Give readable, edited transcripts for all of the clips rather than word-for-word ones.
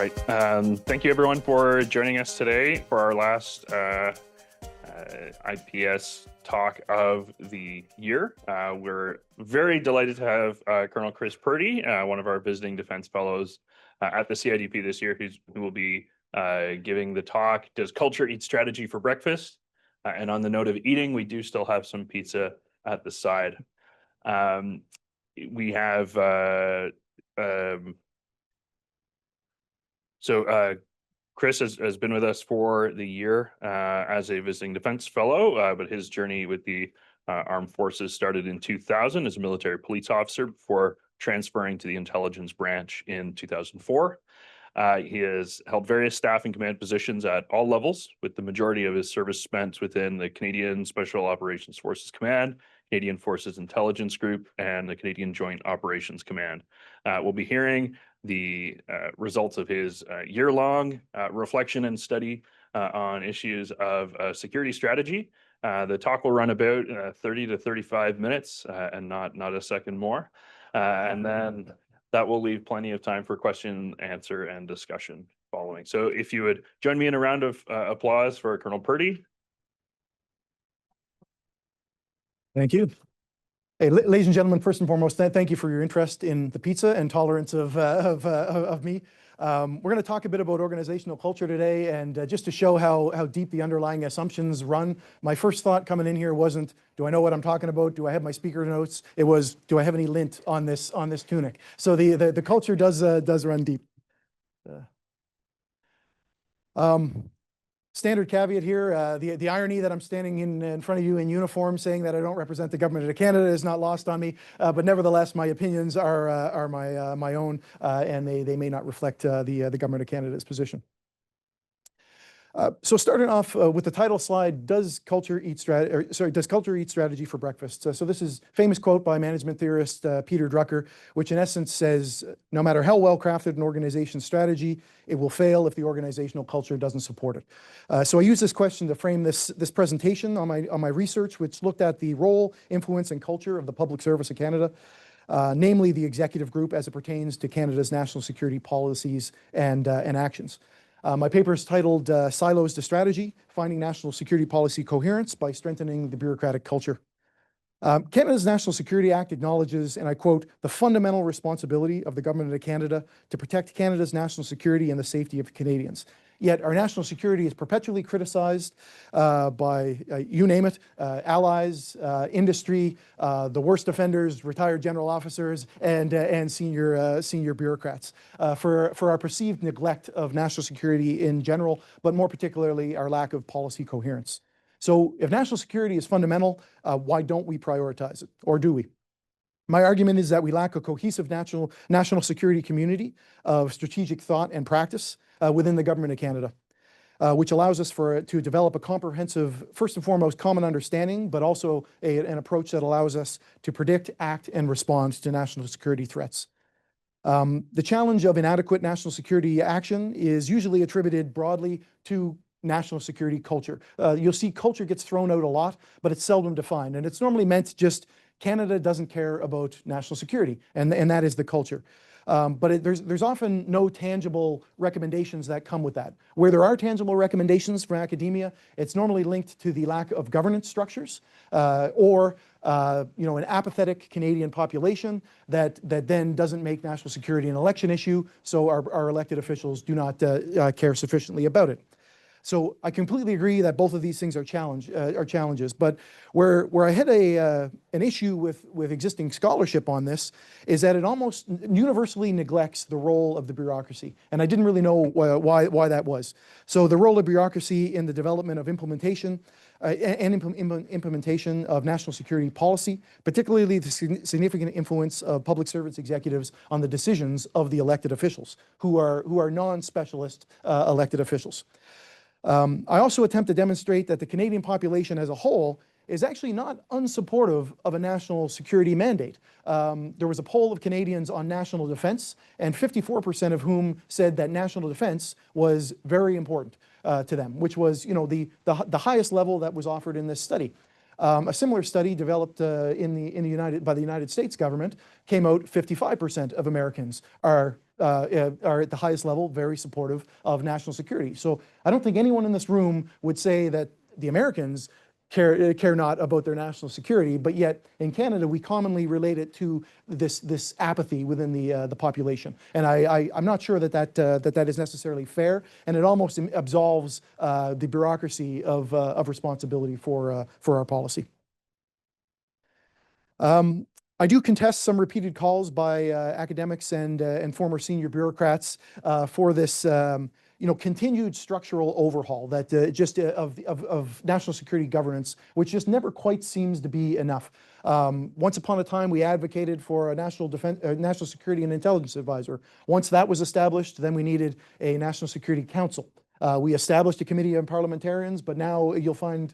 right. Thank you, everyone, for joining us today for our last IPS talk of the year. We're very delighted to have Colonel Kris Purdy, one of our visiting defense fellows at the CIDP this year, who will be giving the talk, Does Culture Eat Strategy for Breakfast? And on the note of eating, we do still have some pizza at the side. We have Kris has been with us for the year as a visiting defense fellow, but his journey with the armed forces started in 2000 as a military police officer before transferring to the intelligence branch in 2004. He has held various staff and command positions at all levels, with the majority of his service spent within the Canadian Special Operations Forces Command, Canadian Forces Intelligence Group, and the Canadian Joint Operations Command. We'll be hearing the results of his year-long reflection and study on issues of security strategy. The talk will run about 30 to 35 minutes and not a second more. And then that will leave plenty of time for question, answer, and discussion following. So if you would join me in a round of applause for Colonel Purdy. Thank you. Hey, ladies and gentlemen, first and foremost, thank you for your interest in the pizza and tolerance of me. We're going to talk a bit about organizational culture today, and just to show how deep the underlying assumptions run. My first thought coming in here wasn't, do I know what I'm talking about? Do I have my speaker notes? It was, do I have any lint on this tunic? So the culture does run deep. Standard caveat here, the irony that I'm standing in front of you in uniform saying that I don't represent the government of Canada is not lost on me, but nevertheless, my opinions are my own, and they may not reflect the government of Canada's position. So starting off with the title slide, does culture eat strategy for breakfast? So this is a famous quote by management theorist Peter Drucker, which in essence says, no matter how well crafted an organization's strategy, it will fail if the organizational culture doesn't support it. So I use this question to frame this presentation on my research, which looked at the role, influence, and culture of the public service of Canada, namely the executive group as it pertains to Canada's national security policies and actions. My paper is titled Silos to Strategy, Finding National Security Policy Coherence by Strengthening the Bureaucratic Culture. Canada's National Security Act acknowledges, and I quote, the fundamental responsibility of the Government of Canada to protect Canada's national security and the safety of Canadians. Yet our national security is perpetually criticized by, you name it, allies, industry, the worst offenders, retired general officers, and senior bureaucrats for our perceived neglect of national security in general, but more particularly our lack of policy coherence. So if national security is fundamental, why don't we prioritize it, or do we? My argument is that we lack a cohesive national security community of strategic thought and practice within the Government of Canada, which allows us to develop a comprehensive, first and foremost, common understanding, but also an approach that allows us to predict, act, and respond to national security threats. The challenge of inadequate national security action is usually attributed broadly to national security culture. You'll see culture gets thrown out a lot, but it's seldom defined, and it's normally meant just Canada doesn't care about national security, and that is the culture. But there's often no tangible recommendations that come with that. Where there are tangible recommendations from academia, it's normally linked to the lack of governance structures or an apathetic Canadian population that then doesn't make national security an election issue, so our elected officials do not care sufficiently about it. So I completely agree that both of these things are challenges, but where I had an issue with existing scholarship on this is that it almost universally neglects the role of the bureaucracy, and I didn't really know why that was. So the role of bureaucracy in the development of implementation of national security policy, particularly the significant influence of public service executives on the decisions of the elected officials, who are non-specialist elected officials. I also attempt to demonstrate that the Canadian population as a whole is actually not unsupportive of a national security mandate. There was a poll of Canadians on national defense, and 54% of whom said that national defense was very important to them, which was, the highest level that was offered in this study. A similar study developed by the United States government came out 55% of Americans are are at the highest level very supportive of national security. So I don't think anyone in this room would say that the Americans care not about their national security, but yet in Canada we commonly relate it to this apathy within the population, and I'm not sure that is necessarily fair, and it almost absolves the bureaucracy of responsibility for our policy. I do contest some repeated calls by academics and former senior bureaucrats for this continued structural overhaul that of national security governance, which just never quite seems to be enough. Once upon a time, we advocated for a national security and intelligence advisor. Once that was established, then we needed a national security council. We established a committee of parliamentarians, but now you'll find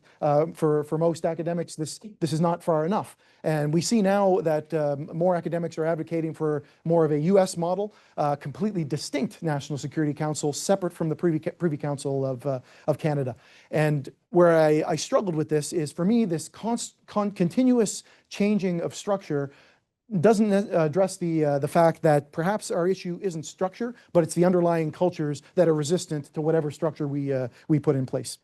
for most academics, this is not far enough. And we see now that more academics are advocating for more of a US model, completely distinct National Security Council, separate from the Privy Council of Canada. And where I struggled with this is, for me, this continuous changing of structure doesn't address the fact that perhaps our issue isn't structure, but it's the underlying cultures that are resistant to whatever structure we put in place.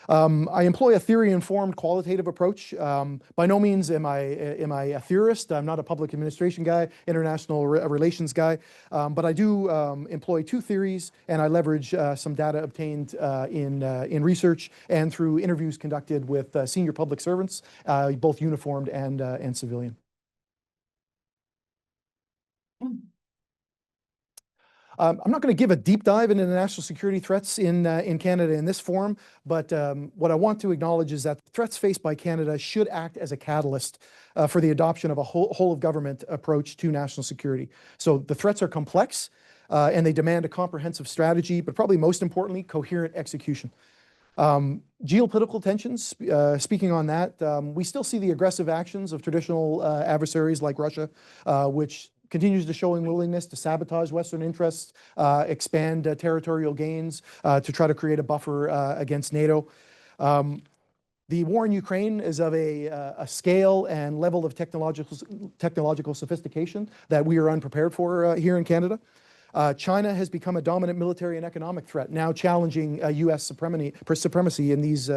I employ a theory-informed qualitative approach. By no means am I a theorist. I'm not a public administration guy, international relations guy, but I do employ two theories, and I leverage some data obtained in research and through interviews conducted with senior public servants, both uniformed and civilian. I'm not going to give a deep dive into the national security threats in Canada in this forum, but what I want to acknowledge is that the threats faced by Canada should act as a catalyst for the adoption of a whole of government approach to national security. So the threats are complex and they demand a comprehensive strategy, but probably most importantly, coherent execution. Geopolitical tensions, speaking on that, we still see the aggressive actions of traditional adversaries like Russia, which continues to show a willingness to sabotage Western interests, expand territorial gains to try to create a buffer against NATO. The war in Ukraine is of a scale and level of technological sophistication that we are unprepared for here in Canada. China has become a dominant military and economic threat, now challenging U.S. supremacy in these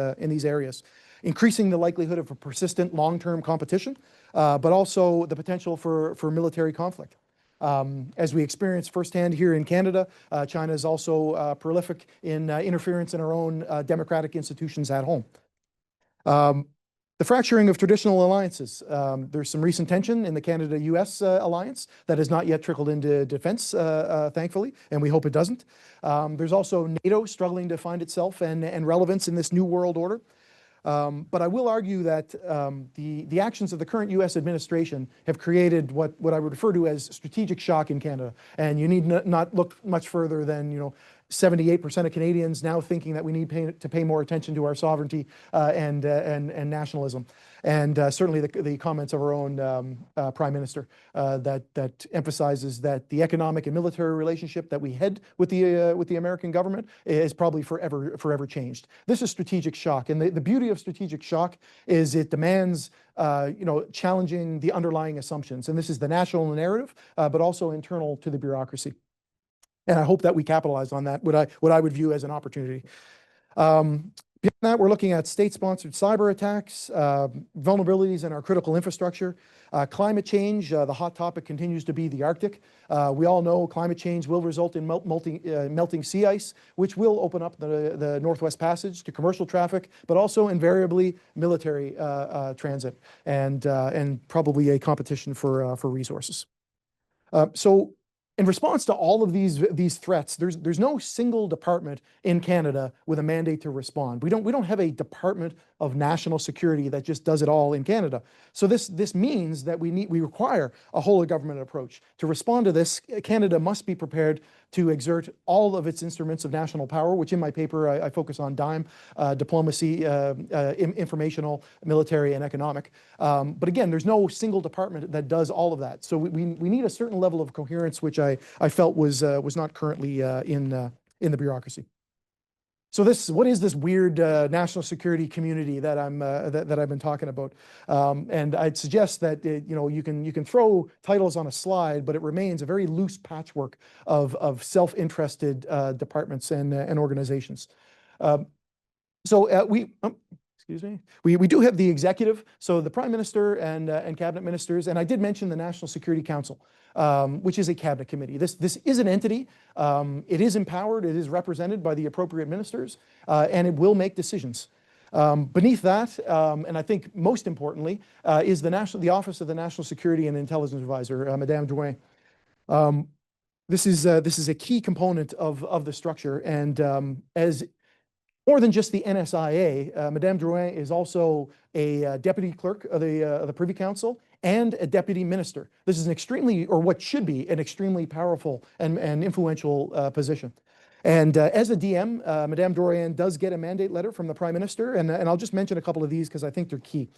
areas, increasing the likelihood of a persistent long-term competition, but also the potential for military conflict. As we experience firsthand here in Canada, China is also prolific in interference in our own democratic institutions at home. The fracturing of traditional alliances. There's some recent tension in the Canada-US alliance that has not yet trickled into defense, thankfully, and we hope it doesn't. There's also NATO struggling to find itself and relevance in this new world order. But I will argue that the actions of the current U.S. administration have created what I would refer to as strategic shock in Canada. And you need not look much further than 78% of Canadians now thinking that we need to pay more attention to our sovereignty and nationalism. And certainly the comments of our own Prime Minister that emphasizes that the economic and military relationship that we had with the American government is probably forever changed. This is strategic shock, and the beauty of strategic shock is it demands challenging the underlying assumptions, and this is the national narrative, but also internal to the bureaucracy. And I hope that we capitalize on that, what I would view as an opportunity. Beyond that, we're looking at state-sponsored cyber attacks, vulnerabilities in our critical infrastructure, climate change. The hot topic continues to be the Arctic. We all know climate change will result in melting sea ice, which will open up the Northwest Passage to commercial traffic, but also invariably military transit and probably a competition for resources. So in response to all of these threats, there's no single department in Canada with a mandate to respond. We don't have a Department of National Security that just does it all in Canada. So this means that we require a whole of government approach. To respond to this, Canada must be prepared to exert all of its instruments of national power, which in my paper I focus on DIME, diplomacy, informational, military, and economic. But again, there's no single department that does all of that. So we need a certain level of coherence, which I felt was not currently in the bureaucracy. So what is this weird national security community that that I've been talking about? And I'd suggest that you can throw titles on a slide, but it remains a very loose patchwork of self-interested departments and organizations. Excuse me. We do have the executive, so the Prime Minister and cabinet ministers, and I did mention the National Security Council, which is a cabinet committee. This is an entity. It is empowered. It is represented by the appropriate ministers, and it will make decisions. Beneath that, and I think most importantly, is the Office of the National Security and Intelligence Advisor, Madame Drouin. This is a key component of the structure, and as more than just the NSIA, Madame Drouin is also a deputy clerk of the Privy Council and a deputy minister. This is an extremely, or what should be, an extremely powerful and influential position. And as a DM, Madame Drouin does get a mandate letter from the Prime Minister, and I'll just mention a couple of these because I think they're key.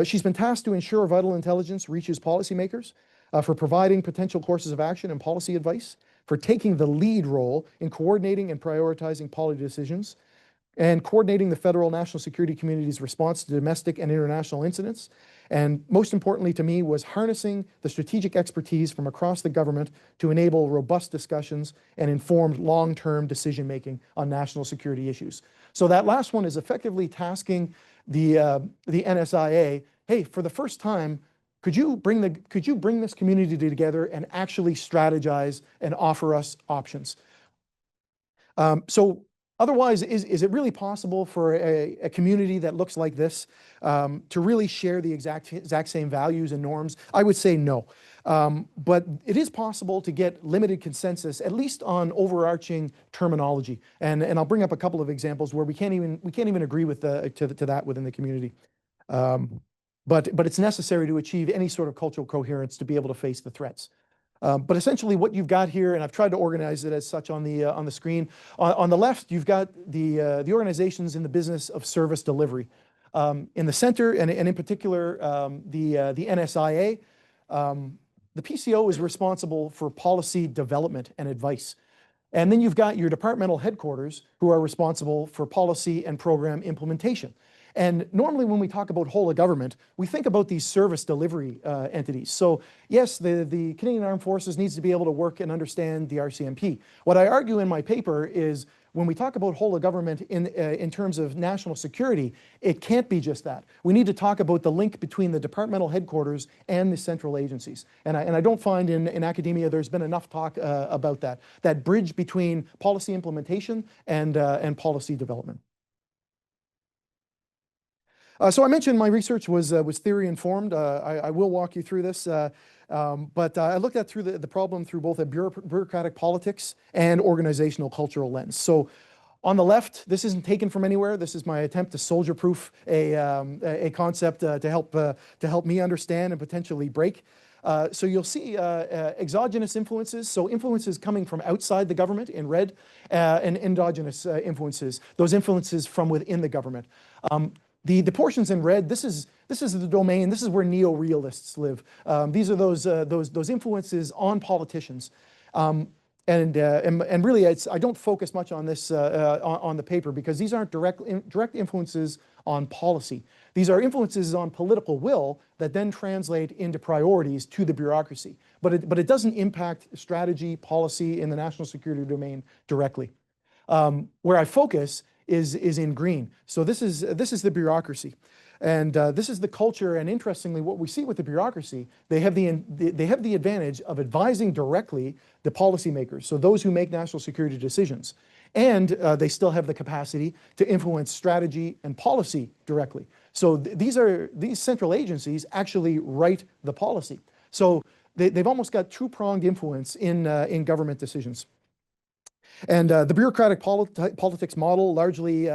She's been tasked to ensure vital intelligence reaches policymakers, for providing potential courses of action and policy advice, for taking the lead role in coordinating and prioritizing policy decisions, and coordinating the federal national security community's response to domestic and international incidents. And most importantly to me was harnessing the strategic expertise from across the government to enable robust discussions and informed long-term decision-making on national security issues. So that last one is effectively tasking the NSIA, hey, for the first time, could you bring this community together and actually strategize and offer us options? So otherwise, is it really possible for a community that looks like this to really share the exact same values and norms? I would say no. But it is possible to get limited consensus, at least on overarching terminology. And I'll bring up a couple of examples where we can't even agree with to that within the community. But it's necessary to achieve any sort of cultural coherence to be able to face the threats. But essentially what you've got here, and I've tried to organize it as such on the screen. On the left, you've got the organizations in the business of service delivery. In the center, and in particular, the NSIA, the PCO is responsible for policy development and advice. And then you've got your departmental headquarters who are responsible for policy and program implementation. And normally when we talk about whole of government, we think about these service delivery entities. So yes, the Canadian Armed Forces needs to be able to work and understand the RCMP. What I argue in my paper is when we talk about whole of government in terms of national security, it can't be just that. We need to talk about the link between the departmental headquarters and the central agencies. And I don't find in academia there's been enough talk about that bridge between policy implementation and policy development. So I mentioned my research was theory informed. I will walk you through this, but I looked at the problem through both a bureaucratic politics and organizational cultural lens. So on the left, this isn't taken from anywhere. This is my attempt to soldier-proof a concept to help me understand and potentially break. So you'll see exogenous influences, so influences coming from outside the government in red, and endogenous influences, those influences from within the government. The portions in red, this is the domain, this is where neo-realists live. These are those influences on politicians. And really, I don't focus much on this on the paper because these aren't direct influences on policy. These are influences on political will that then translate into priorities to the bureaucracy. But it doesn't impact strategy, policy in the national security domain directly. Where I focus is in green. So this is the bureaucracy. And this is the culture, and interestingly, what we see with the bureaucracy, they have the advantage of advising directly the policymakers, so those who make national security decisions. And they still have the capacity to influence strategy and policy directly. So these central agencies actually write the policy. So they've almost got two-pronged influence in government decisions. And the bureaucratic politics model, largely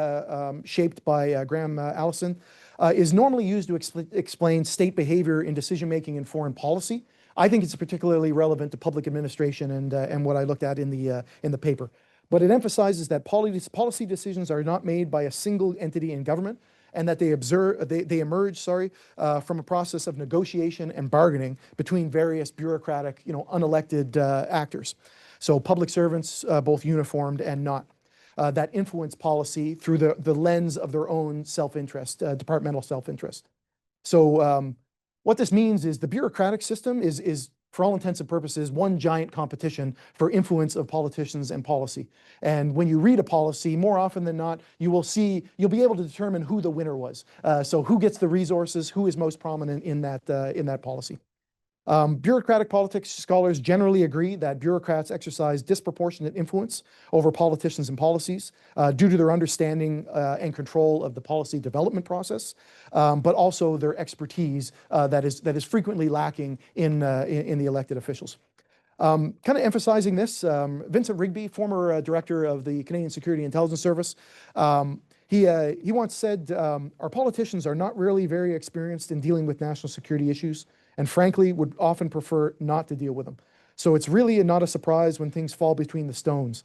shaped by Graham Allison, is normally used to explain state behavior in decision-making and foreign policy. I think it's particularly relevant to public administration and what I looked at in the paper. But it emphasizes that policy decisions are not made by a single entity in government, and that they emerge from a process of negotiation and bargaining between various bureaucratic, unelected actors. So public servants, both uniformed and not. that influence policy through the lens of their own self-interest, departmental self-interest. So what this means is the bureaucratic system is for all intents and purposes, one giant competition for influence of politicians and policy. And when you read a policy, more often than not, you'll be able to determine who the winner was. So who gets the resources, who is most prominent in that policy. Bureaucratic politics scholars generally agree that bureaucrats exercise disproportionate influence over politicians and policies due to their understanding and control of the policy development process, but also their expertise that is frequently lacking in the elected officials. Kind of emphasizing this, Vincent Rigby, former director of the Canadian Security Intelligence Service, he once said, our politicians are not really very experienced in dealing with national security issues, and frankly would often prefer not to deal with them. So it's really not a surprise when things fall between the stones,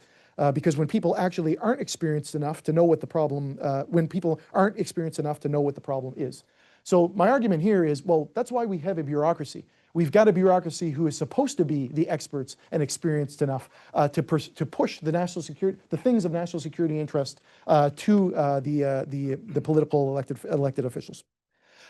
because when people actually aren't experienced enough to know what the problem, is. So my argument here is, well, that's why we have a bureaucracy. We've got a bureaucracy who is supposed to be the experts and experienced enough to push the national security, the things of national security interest to the political elected officials.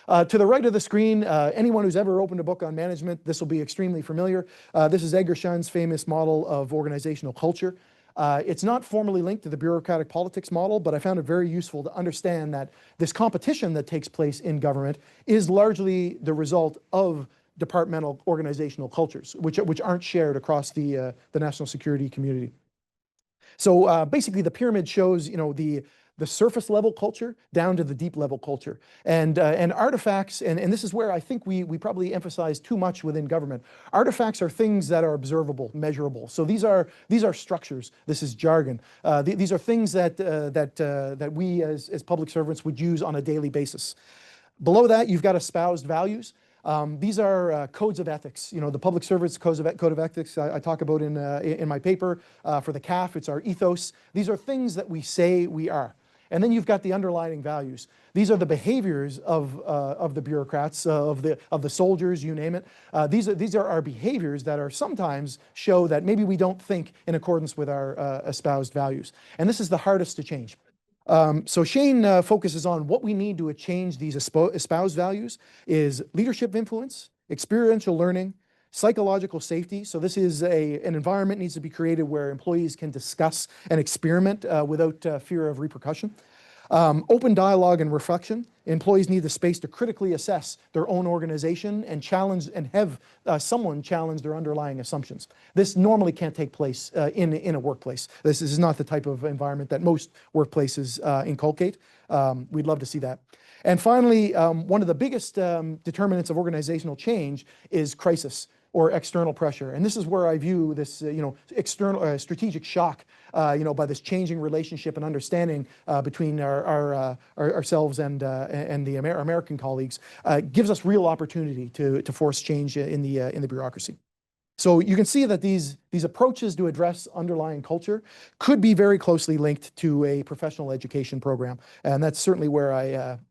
To the right of the screen, anyone who's ever opened a book on management, this will be extremely familiar. This is Edgar Schun's famous model of organizational culture. It's not formally linked to the bureaucratic politics model, but I found it very useful to understand that this competition that takes place in government is largely the result of departmental organizational cultures, which aren't shared across the national security community. So basically, the pyramid shows, the surface level culture down to the deep level culture, and artifacts, and this is where I think we probably emphasize too much within government. Artifacts are things that are observable, measurable. So these are structures. This is jargon. These are things that we as public servants would use on a daily basis. Below that, you've got espoused values. These are codes of ethics. The public service code of ethics I talk about in my paper. For the CAF, it's our ethos. These are things that we say we are. And then you've got the underlying values. These are the behaviors of the bureaucrats, of the soldiers, you name it. These are our behaviors that are sometimes show that maybe we don't think in accordance with our espoused values. And this is the hardest to change. So Shane focuses on what we need to change these espoused values is leadership influence, experiential learning, psychological safety. So this is an environment needs to be created where employees can discuss and experiment without fear of repercussion. Open dialogue and reflection. Employees need the space to critically assess their own organization and challenge and have someone challenge their underlying assumptions. This normally can't take place in a workplace. This is not the type of environment that most workplaces inculcate. We'd love to see that. And finally, one of the biggest determinants of organizational change is crisis or external pressure. And this is where I view this, external strategic shock, by this changing relationship and understanding between ourselves and our American colleagues, gives us real opportunity to force change in the bureaucracy. So you can see that these approaches to address underlying culture could be very closely linked to a professional education program, and that's certainly where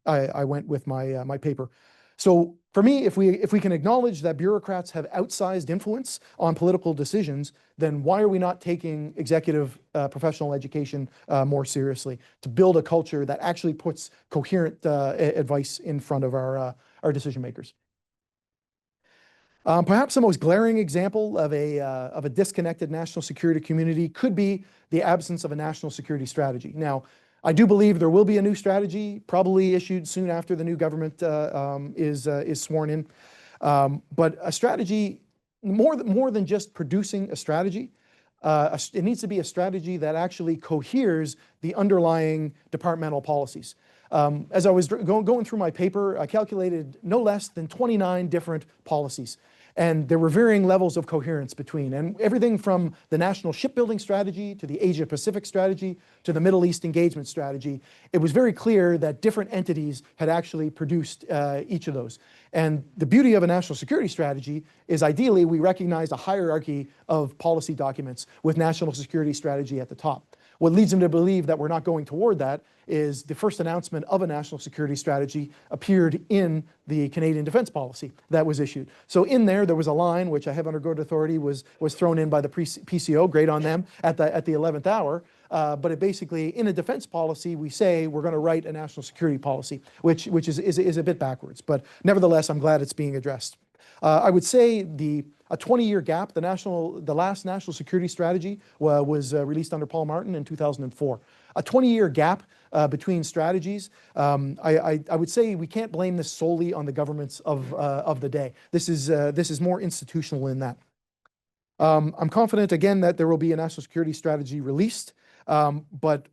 I went with my paper. So for me, if we can acknowledge that bureaucrats have outsized influence on political decisions, then why are we not taking executive professional education more seriously to build a culture that actually puts coherent advice in front of our decision makers? Perhaps the most glaring example of a disconnected national security community could be the absence of a national security strategy. Now, I do believe there will be a new strategy, probably issued soon after the new government is sworn in. But a strategy, more than just producing a strategy, it needs to be a strategy that actually coheres the underlying departmental policies. As I was going through my paper, I calculated no less than 29 different policies. And there were varying levels of coherence between, and everything from the national shipbuilding strategy to the Asia Pacific strategy to the Middle East engagement strategy. It was very clear that different entities had actually produced each of those. And the beauty of a national security strategy is ideally we recognize a hierarchy of policy documents with national security strategy at the top. What leads them to believe that we're not going toward that is the first announcement of a national security strategy appeared in the Canadian Defence Policy that was issued. So in there was a line, which I have under good authority, was thrown in by the PCO, great on them, at the 11th hour, but it basically, in a defense policy, we say we're going to write a national security policy, which is a bit backwards. But nevertheless, I'm glad it's being addressed. I would say a 20-year gap. The last national security strategy was released under Paul Martin in 2004. A 20-year gap between strategies. I would say we can't blame this solely on the governments of the day. This is more institutional in that. I'm confident again that there will be a national security strategy released, but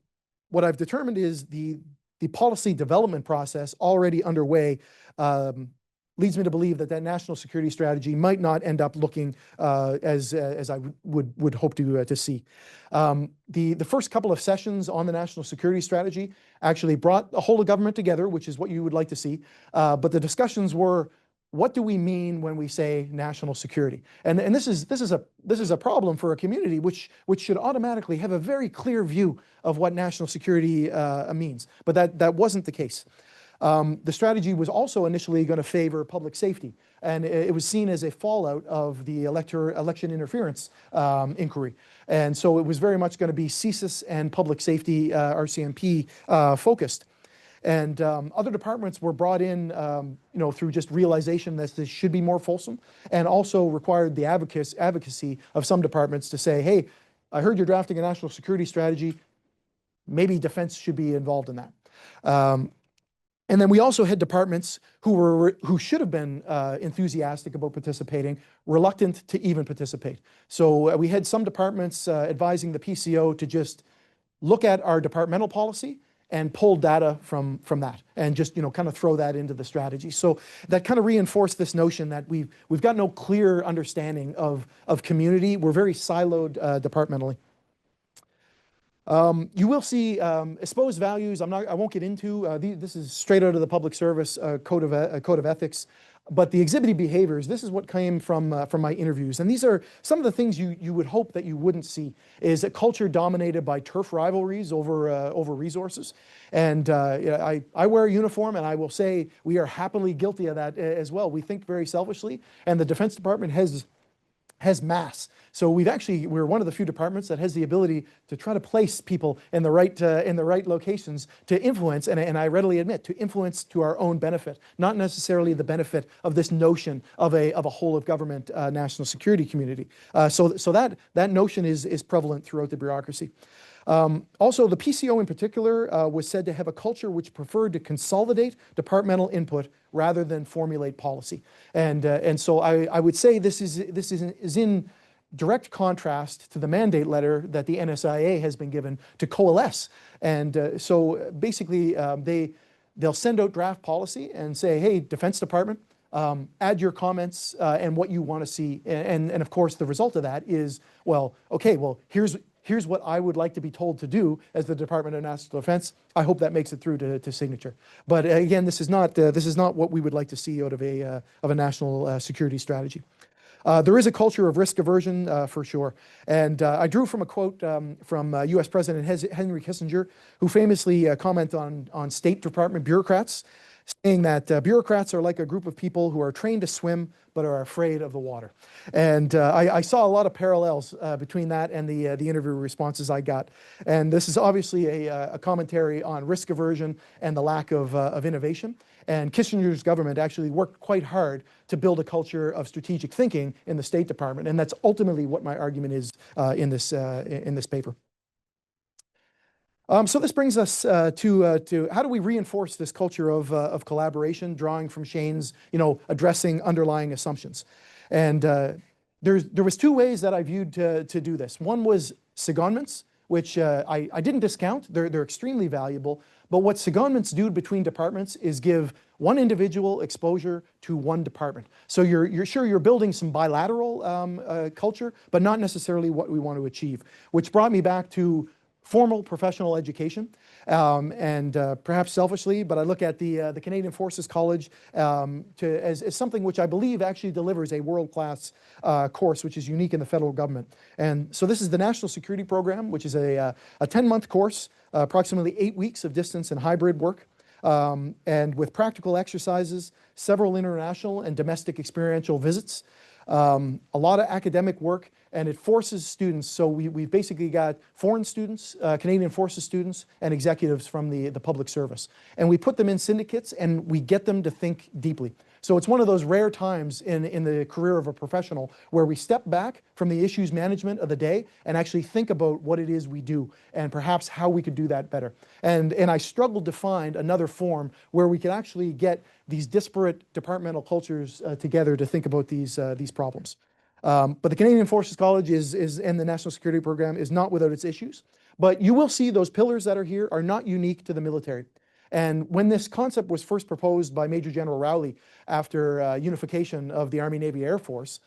what I've determined is the policy development process already underway leads me to believe that national security strategy might not end up looking as I would hope to see. The first couple of sessions on the national security strategy actually brought a whole of government together, which is what you would like to see. But the discussions were, what do we mean when we say national security? And this is a problem for a community which should automatically have a very clear view of what national security means. But that wasn't the case. The strategy was also initially going to favor public safety, and it was seen as a fallout of the election interference inquiry. And so it was very much going to be CSIS and public safety, RCMP focused. And other departments were brought in, through just realization that this should be more fulsome, and also required the advocacy of some departments to say, hey, I heard you're drafting a national security strategy. Maybe defense should be involved in that. And then we also had departments who should have been enthusiastic about participating, reluctant to even participate. So we had some departments advising the PCO to just look at our departmental policy and pull data from that, and just kind of throw that into the strategy. So that kind of reinforced this notion that we've got no clear understanding of community. We're very siloed departmentally. You will see espoused values. I won't get into this is straight out of the public service code of ethics. But the exhibiting behaviors, this is what came from my interviews, and these are some of the things you would hope that you wouldn't see. Is a culture dominated by turf rivalries over resources, and I wear a uniform, and I will say we are happily guilty of that as well. We think very selfishly, and the Defense Department has mass. So we're one of the few departments that has the ability to try to place people in the right locations to influence, and I readily admit, to influence to our own benefit, not necessarily the benefit of this notion of a whole of government national security community. So that notion is prevalent throughout the bureaucracy. Also, the PCO in particular was said to have a culture which preferred to consolidate departmental input rather than formulate policy. And so I would say this is in direct contrast to the mandate letter that the NSIA has been given to coalesce. And so basically they'll send out draft policy and say, hey, Defense Department, add your comments and what you want to see. And of course, the result of that is, here's what I would like to be told to do as the Department of National Defense. I hope that makes it through to signature. But again, this is not what we would like to see out of a national security strategy. There is a culture of risk aversion for sure. And I drew from a quote from US President Henry Kissinger, who famously commented on State Department bureaucrats, saying that bureaucrats are like a group of people who are trained to swim but are afraid of the water. And I saw a lot of parallels between that and the interview responses I got. And this is obviously a commentary on risk aversion and the lack of innovation. And Kissinger's government actually worked quite hard to build a culture of strategic thinking in the State Department. And that's ultimately what my argument is in this paper. So this brings us to how do we reinforce this culture of collaboration, drawing from Shane's, addressing underlying assumptions. And there was two ways that I viewed to do this. One was secondments, which I didn't discount. They're extremely valuable. But what secondments do between departments is give one individual exposure to one department. So you're building some bilateral culture, but not necessarily what we want to achieve, which brought me back to formal professional education, and perhaps selfishly, but I look at the Canadian Forces College as something which I believe actually delivers a world-class course, which is unique in the federal government. And so this is the National Security Program, which is a 10-month course, approximately 8 weeks of distance and hybrid work, and with practical exercises, several international and domestic experiential visits. a lot of academic work, and it forces students. So we've basically got foreign students, Canadian Forces students, and executives from the public service. And we put them in syndicates and we get them to think deeply. So it's one of those rare times in the career of a professional where we step back from the issues management of the day and actually think about what it is we do and perhaps how we could do that better. And I struggled to find another form where we could actually get these disparate departmental cultures together to think about these problems. But the Canadian Forces College and the National Security Program is not without its issues. But you will see those pillars that are here are not unique to the military. And when this concept was first proposed by Major General Rowley after unification of the Army, Navy, Air Force,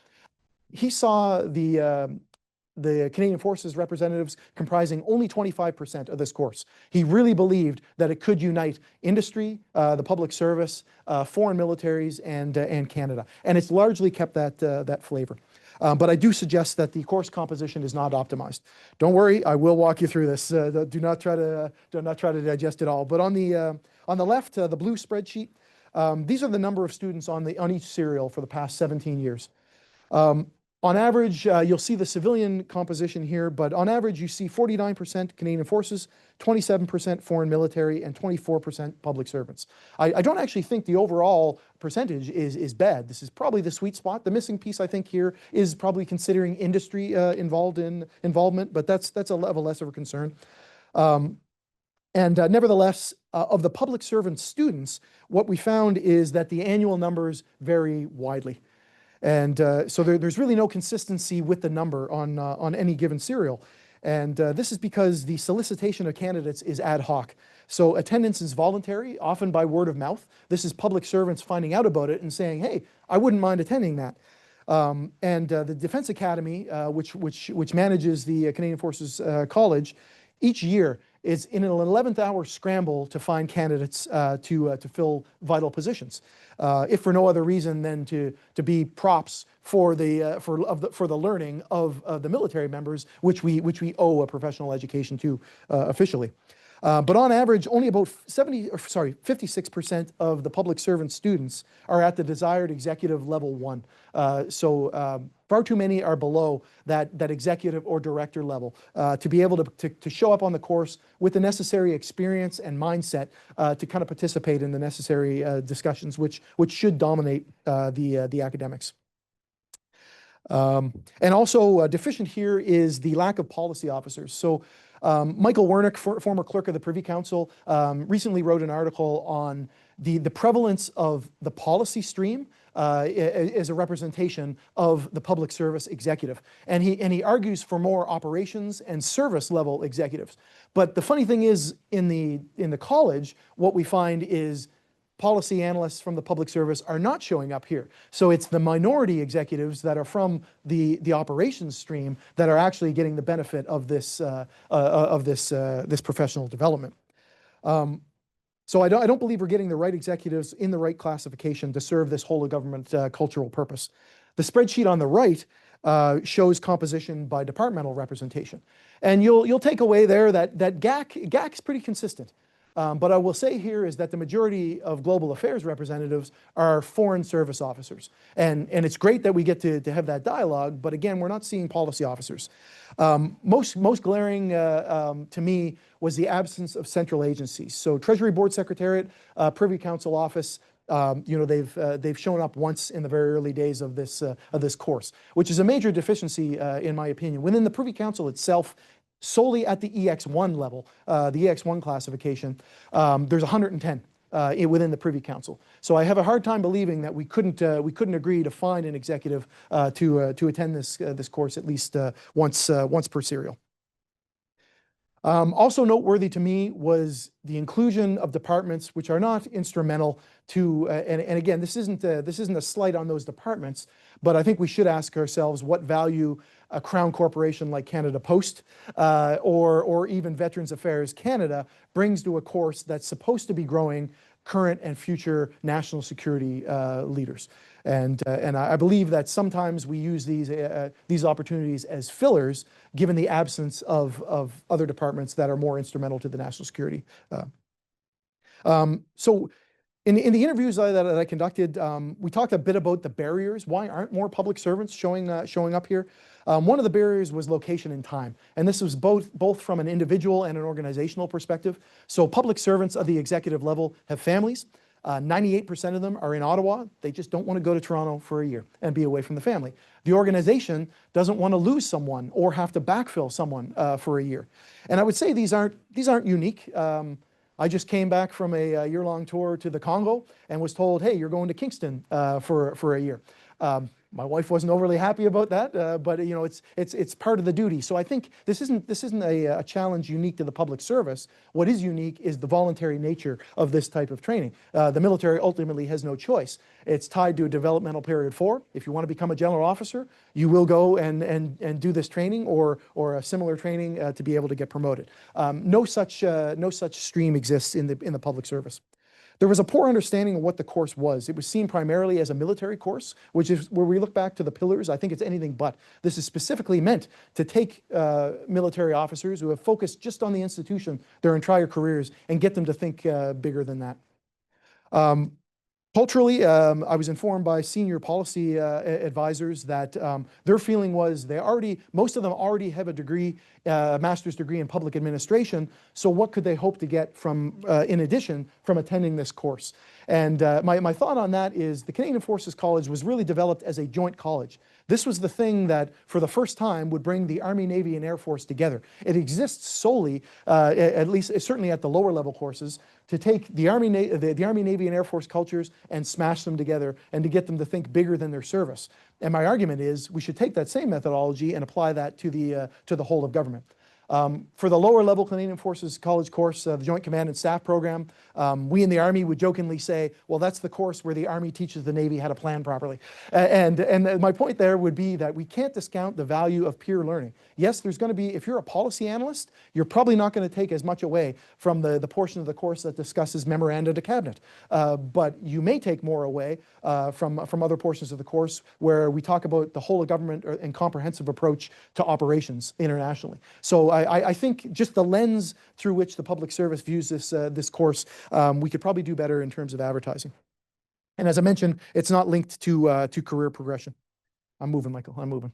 he saw the Canadian Forces representatives comprising only 25% of this course. He really believed that it could unite industry, the public service, foreign militaries, and Canada. And it's largely kept that flavor. But I do suggest that the course composition is not optimized. Don't worry, I will walk you through this. Do not try to digest it all. But on the left, the blue spreadsheet, these are the number of students on each serial for the past 17 years. On average, you'll see the civilian composition here, but on average, you see 49% Canadian Forces, 27% foreign military, and 24% public servants. I don't actually think the overall percentage is bad. This is probably the sweet spot. The missing piece, I think, here is probably considering industry involvement, but that's a level less of a concern. Nevertheless, of the public servant students, what we found is that the annual numbers vary widely. And so there's really no consistency with the number on any given serial. And this is because the solicitation of candidates is ad hoc. So attendance is voluntary, often by word of mouth. This is public servants finding out about it and saying, hey, I wouldn't mind attending that. The Defense Academy, which manages the Canadian Forces College, each year is in an 11th hour scramble to find candidates to fill vital positions, if for no other reason than to be props for the learning of the military members, which we owe a professional education to officially. But on average, only about 56% of the public servant students are at the desired executive level 1. Far too many are below that executive or director level to be able to show up on the course with the necessary experience and mindset to kind of participate in the necessary discussions, which should dominate the academics. And also deficient here is the lack of policy officers. So Michael Wernick, former clerk of the Privy Council, recently wrote an article on the prevalence of the policy stream as a representation of the public service executive. And he argues for more operations and service level executives. But the funny thing is, in the college, what we find is policy analysts from the public service are not showing up here. So it's the minority executives that are from the operations stream that are actually getting the benefit of this professional development. So I don't believe we're getting the right executives in the right classification to serve this whole of government cultural purpose. The spreadsheet on the right shows composition by departmental representation. And you'll take away there that GAC's pretty consistent. But I will say here is that the majority of global affairs representatives are foreign service officers. And it's great that we get to have that dialogue, but again, we're not seeing policy officers. Most glaring to me was the absence of central agencies. So Treasury Board Secretariat, Privy Council Office, they've shown up once in the very early days of this course, which is a major deficiency in my opinion. Within the Privy Council itself, solely at the EX1 level, the EX1 classification, there's 110 within the Privy Council. So I have a hard time believing that we couldn't agree to find an executive to attend this course at least once per serial. Also noteworthy to me was the inclusion of departments which are not instrumental to, and again, this isn't a slight on those departments, but I think we should ask ourselves what value a Crown corporation like Canada Post or even Veterans Affairs Canada brings to a course that's supposed to be growing current and future national security leaders. And I believe that sometimes we use these opportunities as fillers, given the absence of other departments that are more instrumental to the national security. So In the interviews that I conducted, we talked a bit about the barriers. Why aren't more public servants showing up here? One of the barriers was location and time, and this was both from an individual and an organizational perspective. So public servants of the executive level have families. 98% of them are in Ottawa. They just don't want to go to Toronto for a year and be away from the family. The organization doesn't want to lose someone or have to backfill someone for a year. And I would say these aren't unique. I just came back from a year-long tour to the Congo and was told, hey, you're going to Kingston for a year. My wife wasn't overly happy about that, but you know, it's part of the duty. So I think this isn't a challenge unique to the public service. What is unique is the voluntary nature of this type of training. The military ultimately has no choice. It's tied to a developmental period 4. If you want to become a general officer, you will go and do this training or a similar training to be able to get promoted. No such stream exists in the public service. There was a poor understanding of what the course was. It was seen primarily as a military course, which is where we look back to the pillars. I think it's anything but. This is specifically meant to take military officers who have focused just on the institution their entire careers and get them to think bigger than that. Culturally, I was informed by senior policy advisors that their feeling was most of them already have a degree, master's degree in public administration. So what could they hope to get from, in addition, from attending this course? And my thought on that is the Canadian Forces College was really developed as a joint college. This was the thing that, for the first time, would bring the Army, Navy, and Air Force together. It exists solely, at least certainly at the lower level courses, to take the Army, Navy, and Air Force cultures and smash them together and to get them to think bigger than their service. And my argument is we should take that same methodology and apply that to the whole of government. For the lower level Canadian Forces College course, the Joint Command and Staff program, we in the Army would jokingly say, well, that's the course where the Army teaches the Navy how to plan properly. And my point there would be that we can't discount the value of peer learning. Yes, there's going to be, if you're a policy analyst, you're probably not going to take as much away from the portion of the course that discusses memoranda to cabinet. But you may take more away from other portions of the course where we talk about the whole of government and comprehensive approach to operations internationally. So I think just the lens through which the public service views this course, we could probably do better in terms of advertising. And as I mentioned, it's not linked to career progression. I'm moving, Michael. I'm moving.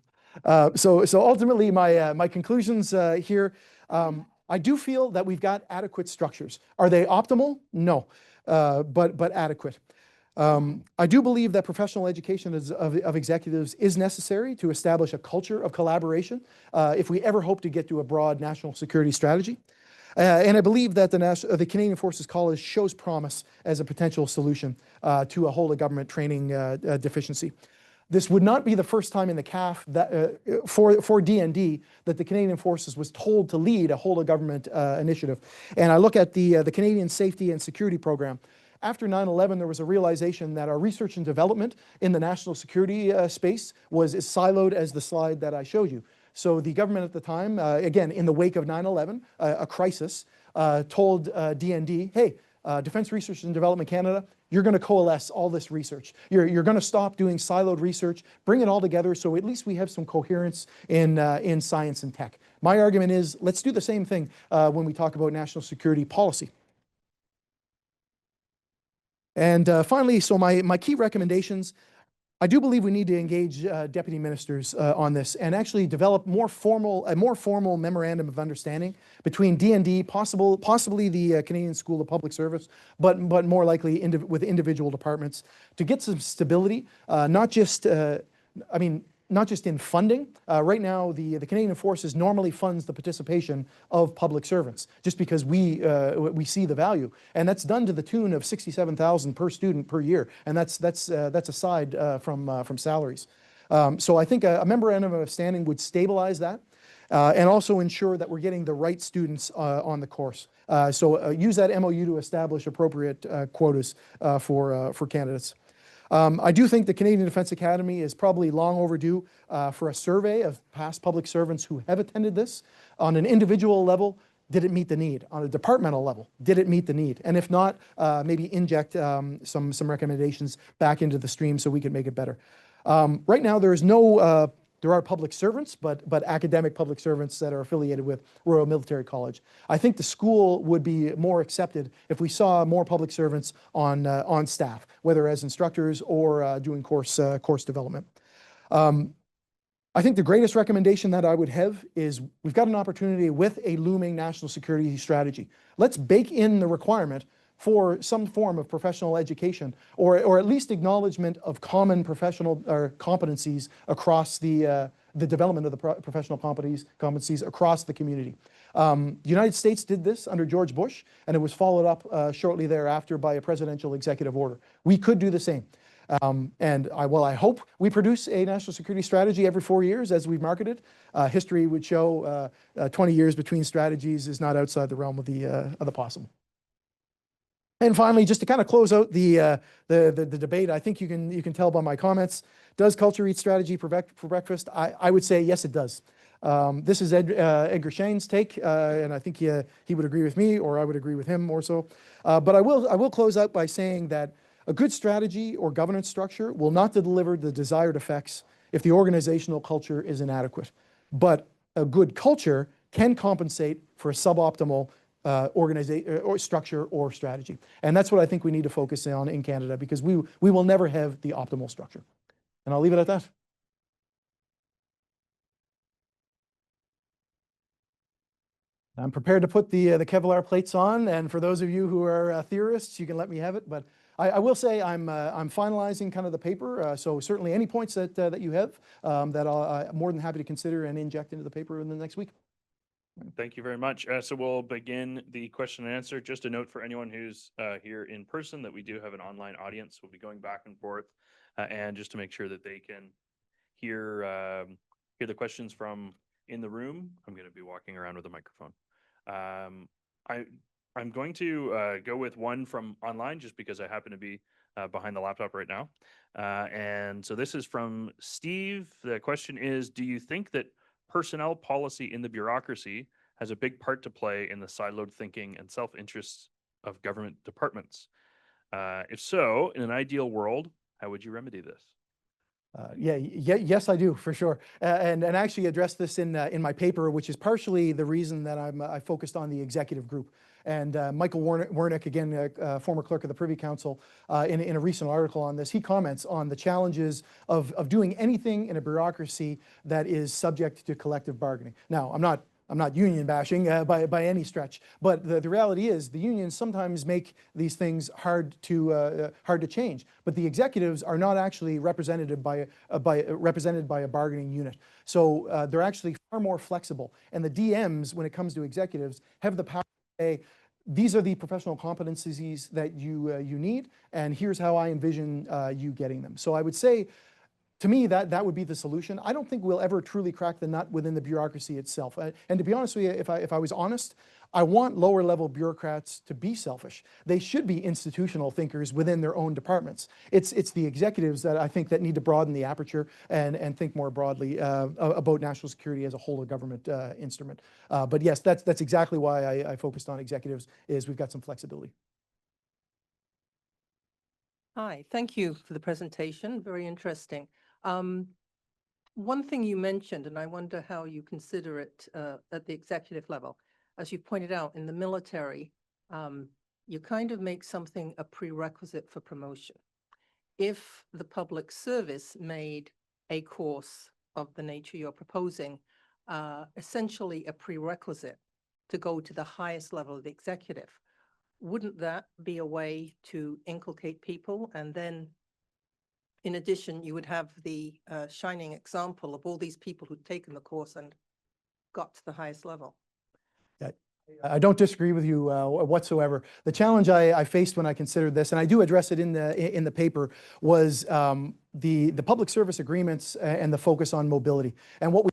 So ultimately, my conclusions here. I do feel that we've got adequate structures. Are they optimal? No, but adequate. I do believe that professional education of executives is necessary to establish a culture of collaboration if we ever hope to get to a broad national security strategy. And I believe that the Canadian Forces College shows promise as a potential solution to a whole of government training deficiency. This would not be the first time in the CAF that, for D&D that the Canadian Forces was told to lead a whole of government initiative. And I look at the Canadian Safety and Security Program. After 9/11, there was a realization that our research and development in the national security space was as siloed as the slide that I showed you. So the government at the time, again, in the wake of 9/11, a crisis, told D&D, hey, Defence Research and Development Canada, you're going to coalesce all this research. You're going to stop doing siloed research, bring it all together so at least we have some coherence in science and tech. My argument is let's do the same thing when we talk about national security policy. And finally, so my key recommendations, I do believe we need to engage deputy ministers on this and actually develop a more formal memorandum of understanding between D&D, possibly the Canadian School of Public Service, but more likely with individual departments to get some stability, not just in funding. Right now, the Canadian Forces normally funds the participation of public servants just because we see the value, and that's done to the tune of $67,000 per student per year, and that's aside from salaries. So I think a memorandum of understanding would stabilize that. And also ensure that we're getting the right students on the course. So use that MOU to establish appropriate quotas for candidates. I do think the Canadian Defence Academy is probably long overdue for a survey of past public servants who have attended this. On an individual level, did it meet the need? On a departmental level, did it meet the need? And if not, maybe inject some recommendations back into the stream so we can make it better. Right now, there is no There are public servants, but academic public servants that are affiliated with Royal Military College. I think the school would be more accepted if we saw more public servants on staff, whether as instructors or doing course development. I think the greatest recommendation that I would have is we've got an opportunity with a looming national security strategy. Let's bake in the requirement for some form of professional education, or at least acknowledgement of common professional or competencies across the development of the professional competencies across the community. The United States did this under George Bush, and it was followed up shortly thereafter by a presidential executive order. We could do the same. I hope we produce a national security strategy every 4 years as we've marketed. History would show 20 years between strategies is not outside the realm of the possible. And finally, just to kind of close out the debate, I think you can tell by my comments. Does culture eat strategy for breakfast? I would say yes, it does. This is Edgar Shane's take, and I think he would agree with me, or I would agree with him more so. But I will close out by saying that a good strategy or governance structure will not deliver the desired effects if the organizational culture is inadequate. But a good culture can compensate for a suboptimal organization or structure or strategy. And that's what I think we need to focus on in Canada, because we will never have the optimal structure. And I'll leave it at that. I'm prepared to put the Kevlar plates on, and for those of you who are theorists, you can let me have it. But I will say I'm finalizing kind of the paper, so certainly any points that you have that I'm more than happy to consider and inject into the paper in the next week. Thank you very much. So we'll begin the question and answer. Just a note for anyone who's here in person that we do have an online audience. We'll be going back and forth, and just to make sure that they can hear the questions from in the room, I'm going to be walking around with a microphone. I'm going to go with one from online just because I happen to be behind the laptop right now. And so this is from Steve. The question is, do you think that personnel policy in the bureaucracy has a big part to play in the siloed thinking and self-interests of government departments? If so, in an ideal world, how would you remedy this? Yes, I do, for sure. And actually address this in my paper, which is partially the reason that I focused on the executive group. And Michael Wernick, again, former clerk of the Privy Council, in a recent article on this, he comments on the challenges of doing anything in a bureaucracy that is subject to collective bargaining. Now, I'm not union bashing by any stretch, but the reality is the unions sometimes make these things hard to change. But the executives are not actually represented by a bargaining unit, so they're actually far more flexible. And the DMs, when it comes to executives, have the power to say, these are the professional competencies that you need, and here's how I envision you getting them. So I would say, to me, that would be the solution. I don't think we'll ever truly crack the nut within the bureaucracy itself. And to be honest with you, if I was honest, I want lower level bureaucrats to be selfish. They should be institutional thinkers within their own departments. It's the executives that I think that need to broaden the aperture and think more broadly about national security as a whole of government instrument. But yes, that's exactly why I focused on executives, is we've got some flexibility. Hi, thank you for the presentation. Very interesting. One thing you mentioned, and I wonder how you consider it at the executive level, as you pointed out, in the military, you kind of make something a prerequisite for promotion. If the public service made a course of the nature you're proposing, essentially a prerequisite to go to the highest level of the executive, wouldn't that be a way to inculcate people? And then, in addition, you would have the shining example of all these people who'd taken the course and got to the highest level. I don't disagree with you whatsoever. The challenge I faced when I considered this, and I do address it in the paper, was the public service agreements and the focus on mobility. And what we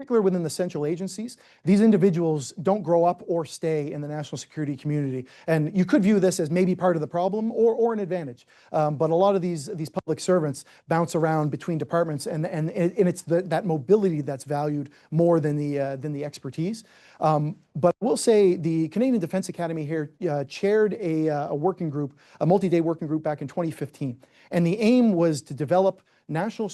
particular within the central agencies, these individuals don't grow up or stay in the national security community. And you could view this as maybe part of the problem or an advantage. But a lot of these public servants bounce around between departments, and it's that mobility that's valued more than the expertise. But I will say the Canadian Defence Academy here chaired a working group, a multi-day working group back in 2015. And the aim was to develop national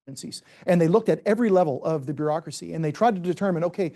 competencies. And they looked at every level of the bureaucracy and they tried to determine, okay,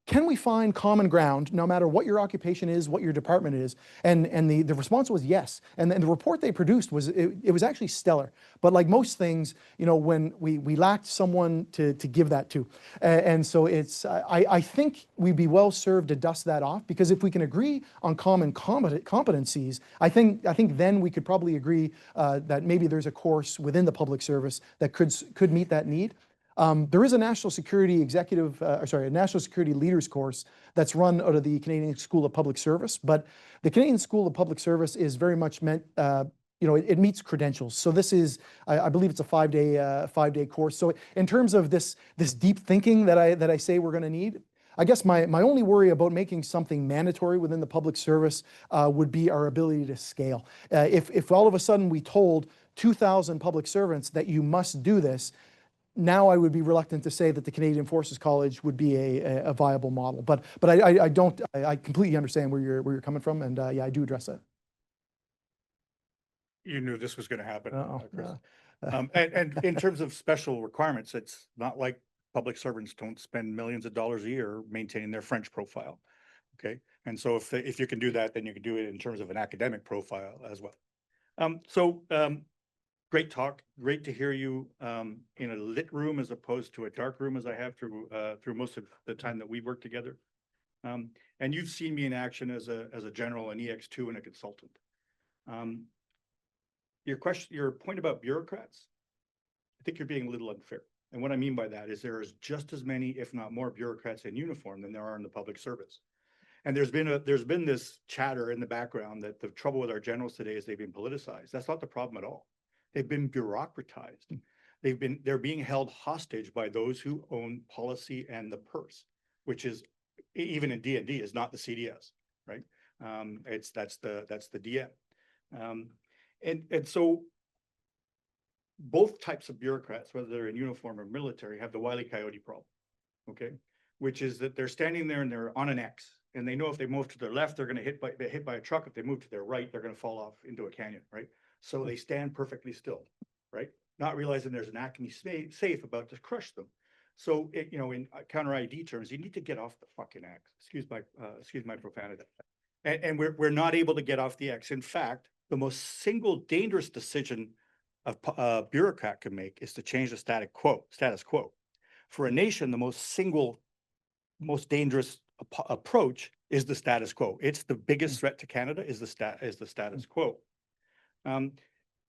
can we find common ground no matter what your occupation is, what your department is? And the response was yes. And the report they produced was, it was actually stellar. But like most things, you know, when we lacked someone to give that to. And so it's, I think we'd be well served to dust that off, because if we can agree on common competencies, I think then we could probably agree that maybe there's a course within the public service that could meet that need. There is a national security a national security leaders course that's run out of the Canadian School of Public Service, but the Canadian School of Public Service is very much meant, you know, it meets credentials. So this is, I believe it's a five-day course. So in terms of this deep thinking that I say we're going to need, I guess my only worry about making something mandatory within the public service would be our ability to scale. If all of a sudden we told 2,000 public servants that you must do this, now I would be reluctant to say that the Canadian Forces College would be a viable model. But I completely understand where you're coming from, and yeah, I do address that. You knew this was going to happen, Kris. Uh, And in terms of special requirements, it's not like public servants don't spend millions of dollars a year maintaining their French profile. Okay. And so if you can do that, then you can do it in terms of an academic profile as well. Great talk. Great to hear you in a lit room as opposed to a dark room, as I have through most of the time that we work together. And you've seen me in action as a general, an EX2, and a consultant. Your point about bureaucrats, I think you're being a little unfair. And what I mean by that is there is just as many, if not more, bureaucrats in uniform than there are in the public service. And there's been this chatter in the background that the trouble with our generals today is they've been politicized. That's not the problem at all. They've been bureaucratized. They're being held hostage by those who own policy and the purse, which is, even in D&D, is not the CDS, right? That's the DM. And so both types of bureaucrats, whether they're in uniform or military, have the Wile E. Coyote problem, okay? Which is that they're standing there and they're on an X, and they know if they move to their left, they're going to get hit by a truck. If they move to their right, they're going to fall off into a canyon, right? So they stand perfectly still, right? Not realizing there's an Acme safe about to crush them. So, you know, in counter ID terms, you need to get off the fucking X. Excuse my profanity. And we're not able to get off the X. In fact, the most single dangerous decision a bureaucrat can make is to change the status quo. For a nation, the most dangerous approach is the status quo. It's the biggest threat to Canada is the status quo.